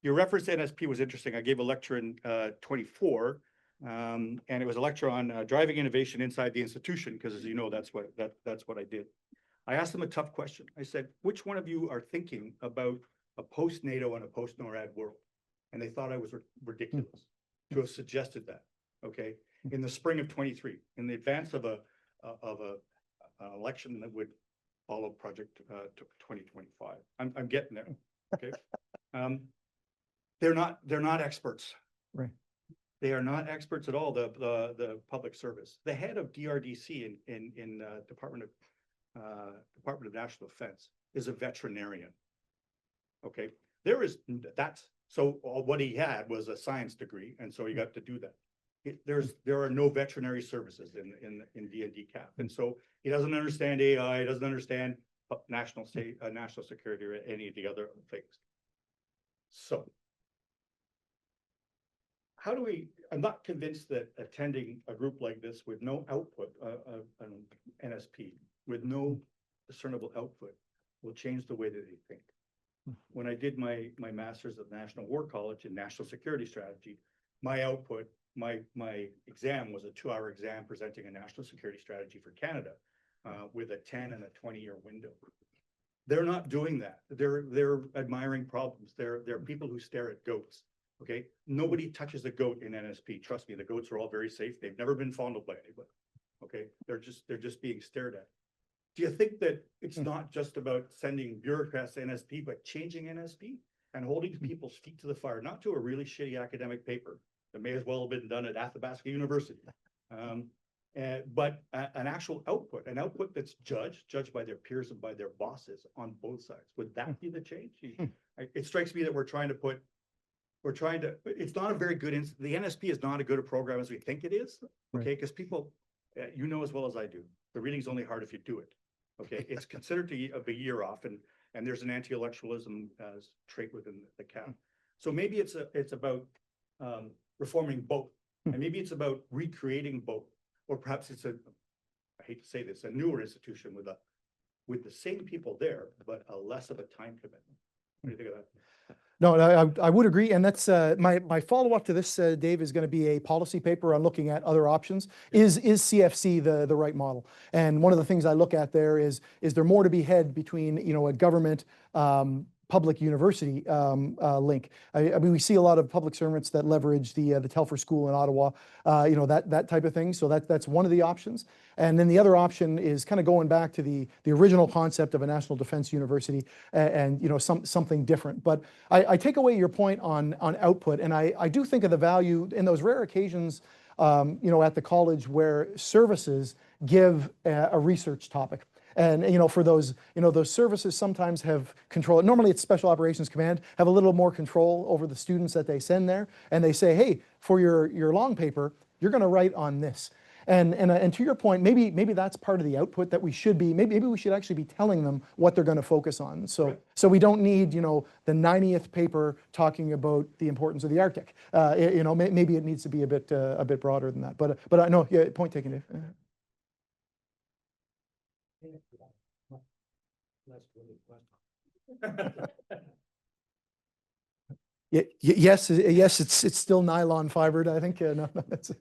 Your reference to NSP was interesting. I gave a lecture in 24, and it was a lecture on driving innovation inside the institution, because as you know, that's what I did. I asked them a tough question. I said, which one of you are thinking about a post-NATO and a post-NORAD world? And they thought I was ridiculous to have suggested that, okay? In the spring of 23, in the advance of an election that would follow Project 2025. I'm getting there, okay? They're not experts. Right. They are not experts at all. The public service. The head of DRDC in Department of National Defense is a veterinarian. Okay, so what he had was a science degree, and so he got to do that. There are no veterinary services in D&D CAP, and so he doesn't understand AI. He doesn't understand national security or any of the other things. So how do I'm not convinced that attending a group like this with no output, an NSP, with no discernible output, will change the way that they think. When I did my master's at the National War College in National Security Strategy, my output, my exam was a 2-hour exam presenting a national security strategy for Canada with a 10 and a 20-year window. They're not doing that. They're admiring problems. They're people who stare at goats. Okay, nobody touches a goat in NSP. Trust me, the goats are all very safe. They've never been fondled by anybody. Okay, they're just being stared at. Do you think that it's not just about sending bureaucrats to NSP, but changing NSP and holding people's feet to the fire, not to a really shitty academic paper that may as well have been done at Athabasca University, but an actual output, that's judged by their peers and by their bosses on both sides? Would that be the change? It strikes me that we're trying to put we're trying to, it's not a very good, the NSP is not as good a program as we think it is. Right. Okay, because people, you know as well as I do, the reading's only hard if you do it. Okay, it's considered to be a year off, and there's an anti-intellectualism as trait within the CAP. So maybe it's about reforming both, and maybe it's about recreating both, or perhaps it's I hate to say this, a newer institution with the same people there, but a less of a time commitment. What do you think of that? No, I would agree. And that's my follow-up to this, Dave, is going to be a policy paper on looking at other options. Is CFC the right model? And one of the things I look at there is there more to be had between, you know, a government public university link. I mean, we see a lot of public servants that leverage the Telfer School in Ottawa, you know, that type of thing. So that's one of the options. And then the other option is kind of going back to the original concept of a national defense university and you know, something different. But I take away your point on output, and I do think of the value in those rare occasions, you know, at the college where services give a research topic. And, you know, for those, you know, those services sometimes have control. Normally it's Special Operations Command, have a little more control over the students that they send there. And they say, hey, for your long paper, you're going to write on this. And to your point, maybe that's part of the output that we should be, maybe we should actually be telling them what they're going to focus on. So, right. So we don't need, you know, the 90th paper talking about the importance of the Arctic. You know, maybe it needs to be a bit broader than that. But I know, yeah, point taken, Dave. Yes, it's still nylon fibered, I think. No, that's,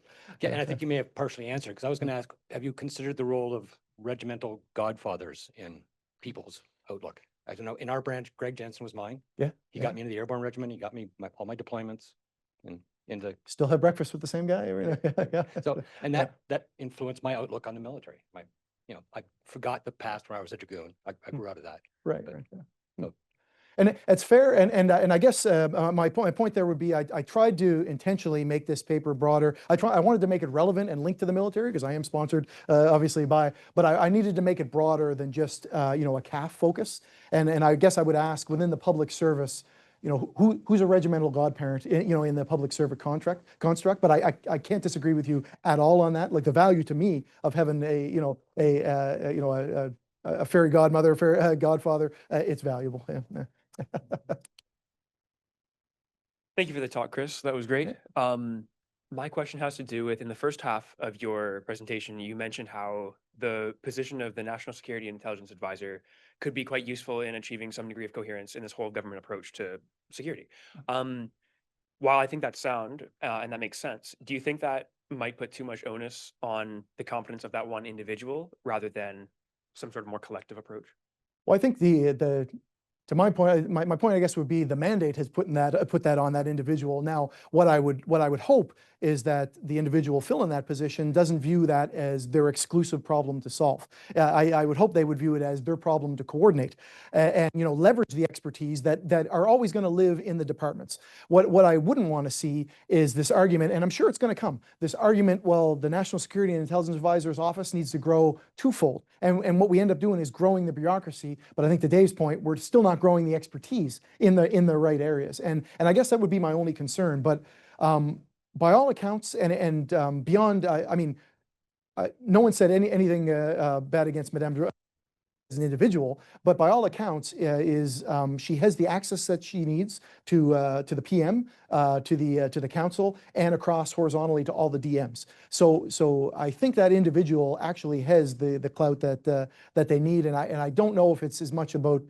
Yeah, and I think you may have partially answered, because I was going to ask, have you considered the role of regimental godfathers in people's outlook? I don't know, in our branch, Greg Jensen was mine. yeah. He got me into the airborne regiment. He got me all my deployments and into, Still have breakfast with the same guy every night. Yeah. so, and that influenced my outlook on the military. You know, I forgot the past when I was a dragoon. I grew out of that. Right, But- right. Yeah. so- And it's fair, and I guess my point there would be I tried to intentionally make this paper broader. I wanted to make it relevant and linked to the military because I am sponsored obviously by, but I needed to make it broader than just you know, a CAF focus. And I guess I would ask within the public service, you know, who's a regimental godparent, you know, in the public service construct. But I can't disagree with you at all on that. Like the value to me of having a fairy godmother, a fairy godfather, it's valuable. Yeah. Thank you for the talk, Kris. That was great. My question has to do with, in the first half of your presentation, you mentioned how the position of the National Security and Intelligence Advisor could be quite useful in achieving some degree of coherence in this whole government approach to security. While I think that's sound and that makes sense, do you think that might put too much onus on the competence of that one individual rather than some sort of more collective approach? Well, I think to my point, my point, I guess, would be the mandate has put that on that individual. Now, what I would hope is that the individual filling that position doesn't view that as their exclusive problem to solve. I would hope they would view it as their problem to coordinate and you know, leverage the expertise that are always going to live in the departments. What I wouldn't want to see is this argument, and I'm sure it's going to come, this argument, well, the National Security and Intelligence Advisor's office needs to grow twofold. And what we end up doing is growing the bureaucracy. But I think to Dave's point, we're still not growing the expertise in the right areas. And I guess that would be my only concern. But by all accounts, and beyond, I mean, no one said anything bad against Madame as an individual, but by all accounts, she has the access that she needs to the PM, to the council, and across horizontally to all the DMs. So I think that individual actually has the clout that they need, and I don't know if it's as much about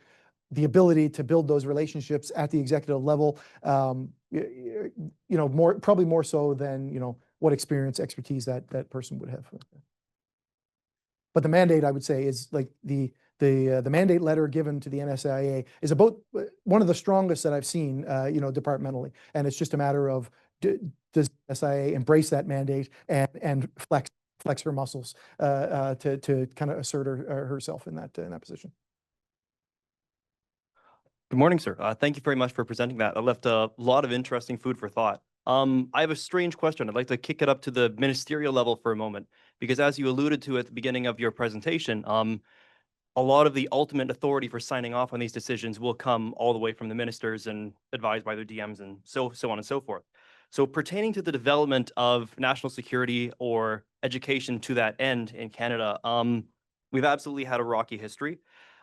the ability to build those relationships at the executive level, you know, probably more so than, you know, what experience, expertise that person would have. But the mandate, I would say, is like the mandate letter given to the NSIA is about one of the strongest that I've seen, you know, departmentally. And it's just a matter of does NSIA embrace that mandate and flex her muscles to kind of assert herself in that position. Good morning, sir. Thank you very much for presenting that. I left a lot of interesting food for thought. I have a strange question. I'd like to kick it up to the ministerial level for a moment, because as you alluded to at the beginning of your presentation, a lot of the ultimate authority for signing off on these decisions will come all the way from the ministers and advised by their DMs and so on and so forth. So pertaining to the development of national security or education to that end in Canada, we've absolutely had a rocky history.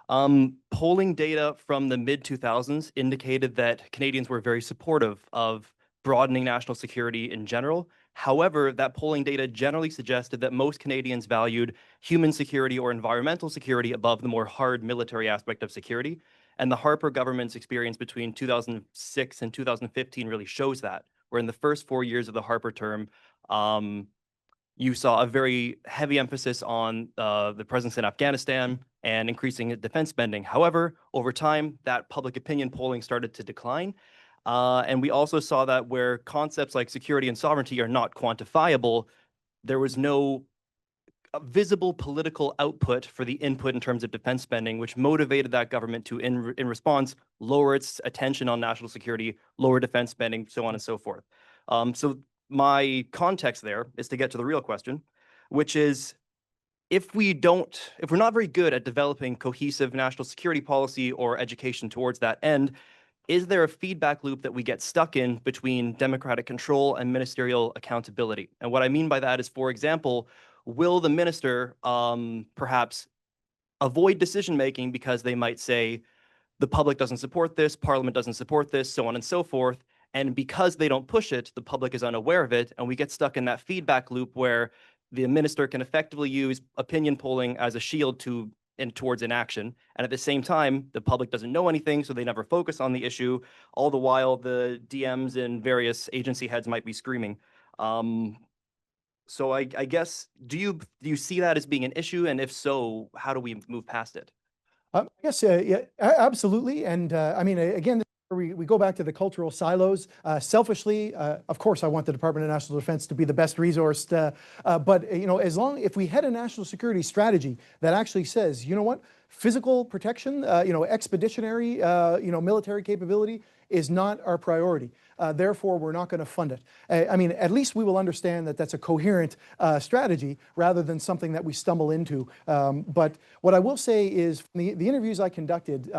Polling data from the mid-2000s indicated that Canadians were very supportive of broadening national security in general. However, that polling data generally suggested that most Canadians valued human security or environmental security above the more hard military aspect of security. And the Harper government's experience between 2006 and 2015 really shows that, where in the first 4 years of the Harper term, you saw a very heavy emphasis on the presence in Afghanistan and increasing defense spending. However, over time, that public opinion polling started to decline. And we also saw that where concepts like security and sovereignty are not quantifiable, there was no visible political output for the input in terms of defense spending, which motivated that government to, in response, lower its attention on national security, lower defense spending, so on and so forth. So my context there is to get to the real question, which is, if we're not very good at developing cohesive national security policy or education towards that end, is there a feedback loop that we get stuck in between democratic control and ministerial accountability? And what I mean by that is, for example, will the minister perhaps avoid decision-making because they might say, the public doesn't support this, Parliament doesn't support this, so on and so forth. And because they don't push it, the public is unaware of it. And we get stuck in that feedback loop where the minister can effectively use opinion polling as a shield towards inaction. And at the same time, the public doesn't know anything, so they never focus on the issue. All the while, the DMs and various agency heads might be screaming. So I guess, do you see that as being an issue? And if so, how do we move past it? Yes, yeah, absolutely. And I mean, again, we go back to the cultural silos. Selfishly, of course, I want the Department of National Defense to be the best resourced. But if we had a national security strategy that actually says, you know what, physical protection, expeditionary, military capability is not our priority. Therefore, we're not going to fund it. I mean, at least we will understand that that's a coherent strategy rather than something that we stumble into. But what I will say is, from the interviews I conducted,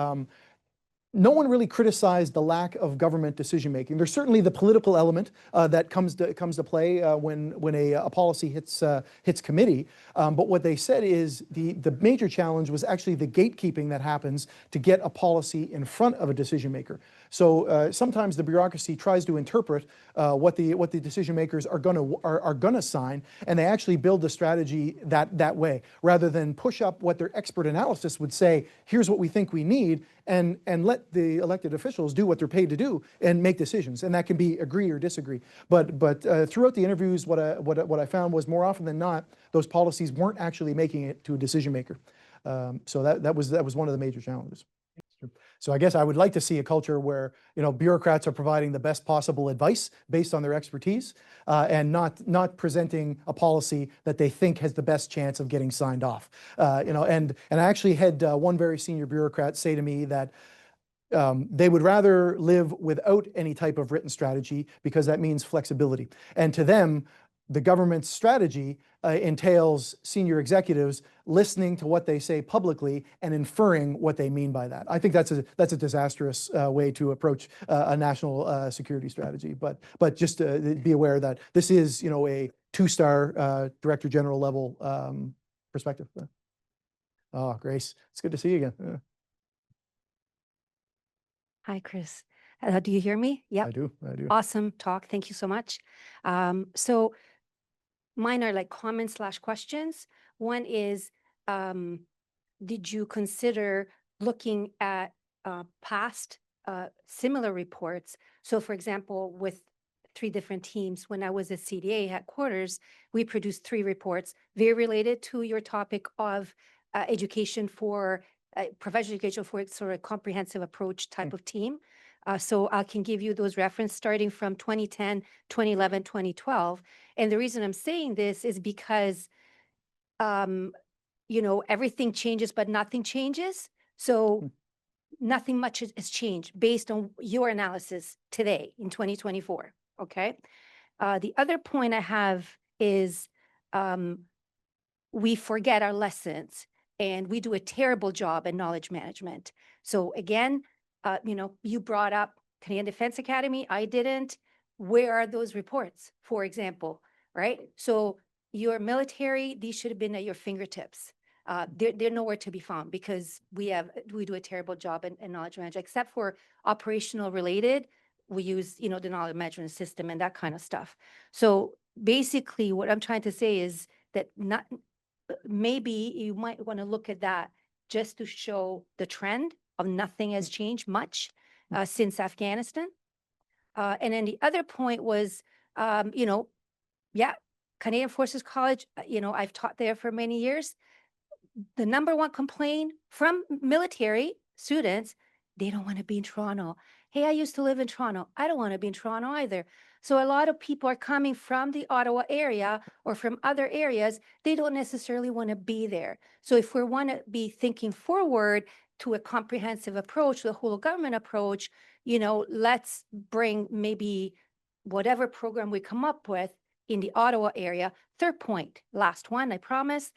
no one really criticized the lack of government decision-making. There's certainly the political element that comes to play when a policy hits committee. But what they said is the major challenge was actually the gatekeeping that happens to get a policy in front of a decision maker. So sometimes the bureaucracy tries to interpret what the decision makers are gonna sign, and they actually build the strategy that way, rather than push up what their expert analysis would say. Here's what we think we need, and let the elected officials do what they're paid to do and make decisions. And that can be agree or disagree. But throughout the interviews, what I found was, more often than not, those policies weren't actually making it to a decision maker. So that was one of the major challenges. So I guess I would like to see a culture where bureaucrats are providing the best possible advice based on their expertise, and not presenting a policy that they think has the best chance of getting signed off. And I actually had one very senior bureaucrat say to me that they would rather live without any type of written strategy, because that means flexibility. And to them, the government's strategy entails senior executives listening to what they say publicly and inferring what they mean by that. I think that's a disastrous way to approach a national security strategy. But just be aware that this is a two-star Director General level perspective. Oh, Grace, it's good to see you again. Hi, Kris. Do you hear me? Yep. I do. Awesome talk. Thank you so much. So mine are like comments/questions. One is, did you consider looking at past similar reports? So for example, with 3 different teams, when I was at CDA headquarters, we produced 3 reports very related to your topic of education for professional education for sort of comprehensive approach type of team. So I can give you those references starting from 2010, 2011, 2012. And the reason I'm saying this is because, everything changes, but nothing changes. So nothing much has changed based on your analysis today in 2024. Okay. The other point I have is we forget our lessons. and we do a terrible job at knowledge management. So again, you brought up Canadian Defense Academy. I didn't. Where are those reports, for example, right? So your military, these should have been at your fingertips. They're nowhere to be found because we do a terrible job in knowledge management, except for operational related. We use, the knowledge management system and that kind of stuff. So basically what I'm trying to say is that maybe you might want to look at that just to show the trend of nothing has changed much since Afghanistan. And then the other point was, Canadian Forces College, I've taught there for many years. The number one complaint from military students, they don't want to be in Toronto. Hey, I used to live in Toronto. I don't want to be in Toronto either. So a lot of people are coming from the Ottawa area or from other areas. They don't necessarily want to be there. So if we want to be thinking forward to a comprehensive approach, the whole government approach, let's bring maybe whatever program we come up with in the Ottawa area. Third point, last one, I promise.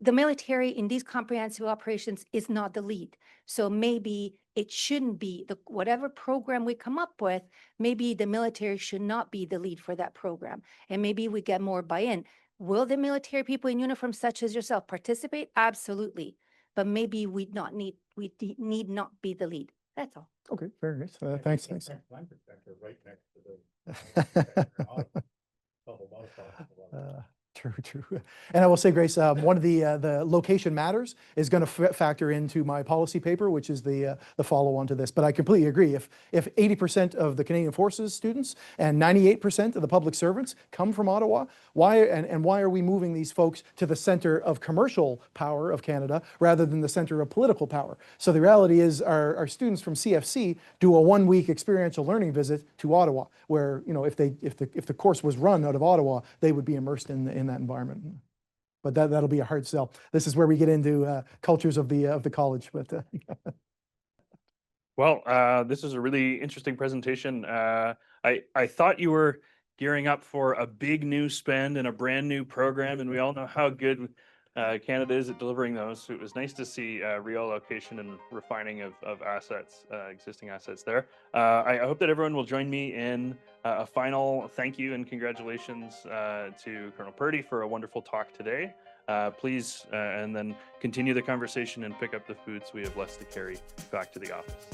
The military in these comprehensive operations is not the lead. So maybe it shouldn't be whatever program we come up with, maybe the military should not be the lead for that program. And maybe we get more buy-in. Will the military people in uniform such as yourself participate? Absolutely. But maybe we need not be the lead. That's all. Okay, very nice. Thanks. True. And I will say, Grace, one of the location matters is going to factor into my policy paper, which is the follow-on to this. But I completely agree. If 80% of the Canadian Forces students and 98% of the public servants come from Ottawa, why are we moving these folks to the center of commercial power of Canada rather than the center of political power? So the reality is our students from CFC do a 1-week experiential learning visit to Ottawa, where if the course was run out of Ottawa, they would be immersed in that environment. But that'll be a hard sell. This is where we get into cultures of the college. But Well, this is a really interesting presentation. I thought you were gearing up for a big new spend and a brand new program, and we all know how good Canada is at delivering those. So it was nice to see reallocation and refining of assets, existing assets there. I hope that everyone will join me in a final thank you and congratulations to Colonel Purdy for a wonderful talk today. Please, and then continue the conversation and pick up the food so we have less to carry back to the office.